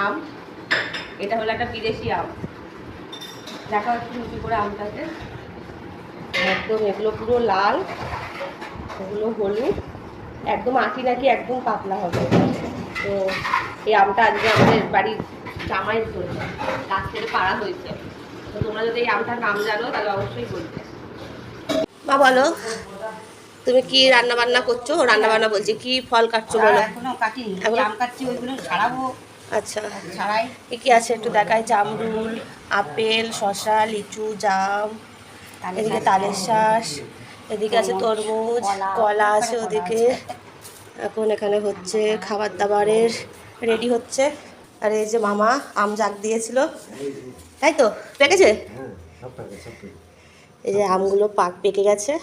আম, এটা হলো একটা বিদেশি আম। দেখা হচ্ছে নিচু করে আমটাকে, একদম এগুলো পুরো লাল, এগুলো হলুদ, একদম আঁটি নাকি একদম পাতলা হবে। তো এই আমটা আজকে আমাদের বাড়ির জামাইয়ের জন্য গাছ থেকে পাড়া হয়েছে। তো তোমরা যদি এই আমটার নাম জানো তাহলে অবশ্যই বলবে। মা বলো, তুমি কি রান্না বান্না করছো? রান্না বান্না বলছি, কি ফল কাটছো বলো? এখনো কাটিনি, আম কাটছি, ওইগুলো ছাড়াবো। আচ্ছা, ছাড়াই কি কি আছে একটু দেখাই। জামরুল, আপেল, শসা, লিচু, জাম, এদিকে তালের শাঁস, এদিকে আছে তরমুজ, কলা আছে ওদিকে। এখন এখানে হচ্ছে খাবার দাবারের রেডি হচ্ছে। আর এই যে মামা আম জাগ দিয়েছিল, তাই তো পেকেছে? এই যে আমগুলো পেকে গেছে,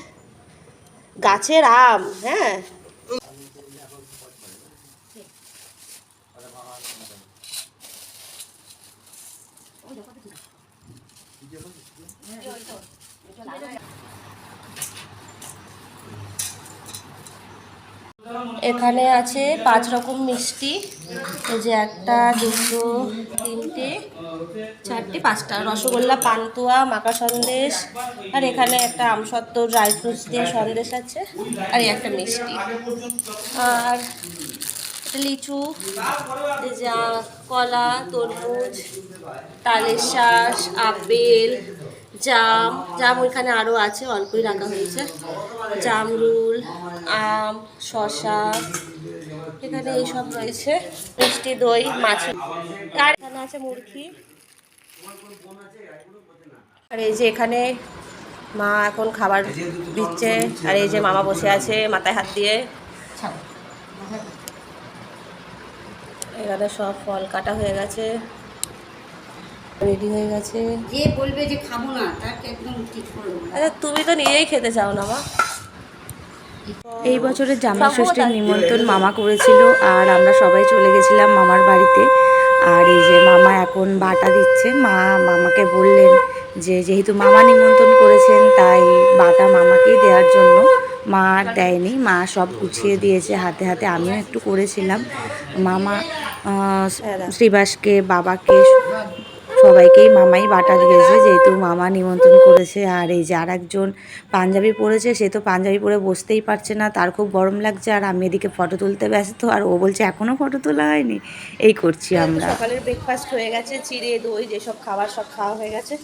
গাছের আম। হ্যাঁ, এখানে আছে 5 রকম মিষ্টি। এই যে 1, 2, 3, 4, 5টা রসগোল্লা, পান্তুয়া, মাখা সন্দেশ, আর এখানে একটা আমসত্ত্ব ড্রাই ফ্রুটস দিয়ে সন্দেশ আছে, আর এই একটা মিষ্টি, আর একটা লিচু, এই যে কলা, তরমুজ, তালের শাঁস, আপেল, জাম। জাম ওইখানে আরও আছে, অল্পই রাখা হয়েছে। জামরুল, আম, শসা, এখানে এইসব রয়েছে। মিষ্টি দই, মাছ, আর এখানে আছে মুরগি। আর এই যে এখানে মা এখন খাবার দিচ্ছে, আর এই যে মামা বসে আছে মাথায় হাত দিয়ে। এখানে সব ফল কাটা হয়ে গেছে, রেডি হয়ে গেছে। যে বলবে যে খাবো না তাকে একদম ঠিক করে দেবো। আচ্ছা, তুমি তো নিজেই খেতে চাও না মা। এই বছরের জামাই ষষ্ঠীর নিমন্ত্রণ মামা করেছিল, আর আমরা সবাই চলে গেছিলাম মামার বাড়িতে। আর এই যে মামা এখন বাটা দিচ্ছে। মামাকে বললেন যে যেহেতু মামা নিমন্ত্রণ করেছেন তাই বাটা মামাকেই দেওয়ার জন্য। মা আর দেয়নি, মা সব গুছিয়ে দিয়েছে হাতে হাতে। আমিও একটু করেছিলাম। মামা শ্রীবাসকে, বাবাকে, সবাইকেই মামাই বাটা দিয়েছে যেহেতু মামা নিমন্ত্রণ করেছে। আর এই যে আর একজন পাঞ্জাবি পরেছে, সে তো পাঞ্জাবি পরে বসতেই পারছে না, তার খুব গরম লাগছে। আর আমি এদিকে ফটো তুলতে ব্যস্ত, আর ও বলছে এখনও ফটো তোলা হয়নি। এই করছি আমরা। সকালের ব্রেকফাস্ট হয়ে গেছে, চিড়ে দই যেসব খাবার সব খাওয়া হয়ে গেছে।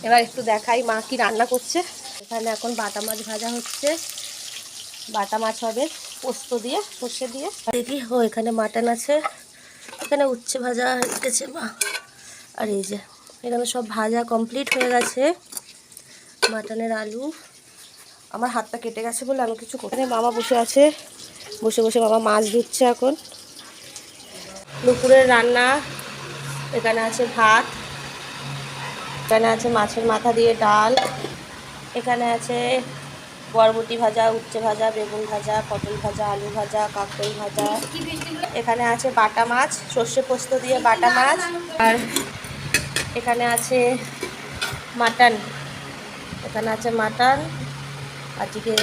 এবার একটু দেখাই মা কি রান্না করছে। এখানে এখন বাটা মাছ ভাজা হচ্ছে, বাটা মাছ হবে পোস্ত দিয়ে, সর্ষে দিয়ে। দেখি, ও এখানে মাটন আছে, এখানে উচ্ছে ভাজা রেখেছে মা। আর এই যে এখানে সব ভাজা কমপ্লিট হয়ে গেছে। মাটনের আলু, আমার হাতটা কেটে গেছে বলে আমি কিছু করি। মামা বসে আছে, বসে বসে মামা মাছ ধুচ্ছে এখন। দুপুরের রান্না, এখানে আছে ভাত, এখানে আছে মাছের মাথা দিয়ে ডাল, এখানে আছে বরবটি ভাজা, উচ্ছে ভাজা, বেগুন ভাজা, পটল ভাজা, আলু ভাজা, কাঁকরোল ভাজা। এখানে আছে বাটা মাছ, সর্ষে পোস্ত দিয়ে বাটা মাছ। আর এখানে আছে মাটন, এখানে আছে মাটন, আজকে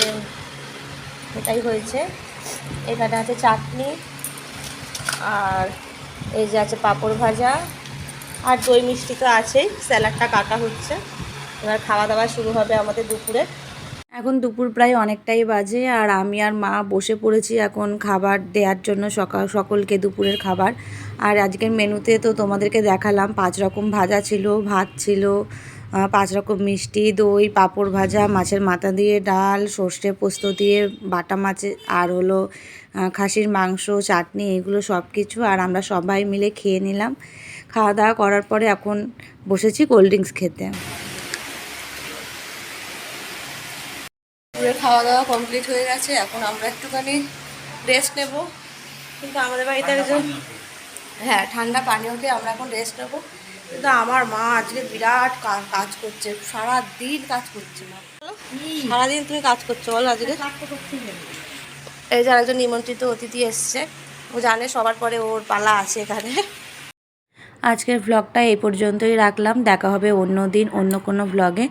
এটাই হয়েছে। এখানে আছে চাটনি, আর এই যে আছে পাঁপড় ভাজা, আর দই মিষ্টি তো আছেই। স্যালাডটা কাটা হচ্ছে। এবার খাওয়া দাওয়া শুরু হবে আমাদের দুপুরে। এখন দুপুর প্রায় অনেকটাই বাজে, আর আমি আর মা বসে পড়েছি এখন খাবার দেওয়ার জন্য সকলকে দুপুরের খাবার। আর আজকের মেনুতে তো তোমাদেরকে দেখালাম 5 রকম ভাজা ছিল, ভাত ছিল, 5 রকম মিষ্টি, দই, পাঁপড় ভাজা, মাছের মাথা দিয়ে ডাল, সর্ষে পোস্ত দিয়ে বাটা মাছের, আর হলো খাসির মাংস, চাটনি, এগুলো সব কিছু। আর আমরা সবাই মিলে খেয়ে নিলাম। খাওয়া দাওয়া করার পরে এখন বসেছি কোল্ড ড্রিঙ্কস খেতে। দুপুরে খাওয়া দাওয়া কমপ্লিট হয়ে গেছে, এখন আমরা একটুখানি রেস্ট নেব। কিন্তু আমাদের বাড়িতে একজন, হ্যাঁ, ঠান্ডা পানি ওঠে, আমরা এখন রেস্ট নেবো। কিন্তু আমার মা আজকে বিরাট কাজ করছে, সারাদিন কাজ করছে মা। সারাদিন তুমি কাজ করছো বলো আজকে? এই যে আরেকজন নিমন্ত্রিত অতিথি এসছে, ও জানে সবার পরে ওর পালা আছে এখানে। আজকের ভ্লগটা এই পর্যন্তই রাখলাম। দেখা হবে অন্য দিন অন্য কোনো ভ্লগে।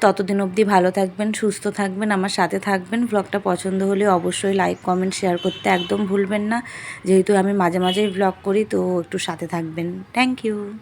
ততদিন অবধি ভালো থাকবেন, সুস্থ থাকবেন, আমার সাথে থাকবেন। ভ্লগটা পছন্দ হলে অবশ্যই লাইক কমেন্ট শেয়ার করতে একদম ভুলবেন না। যেহেতু আমি মাঝে মাঝেই ভ্লগ করি, তো একটু সাথে থাকবেন। Thank you.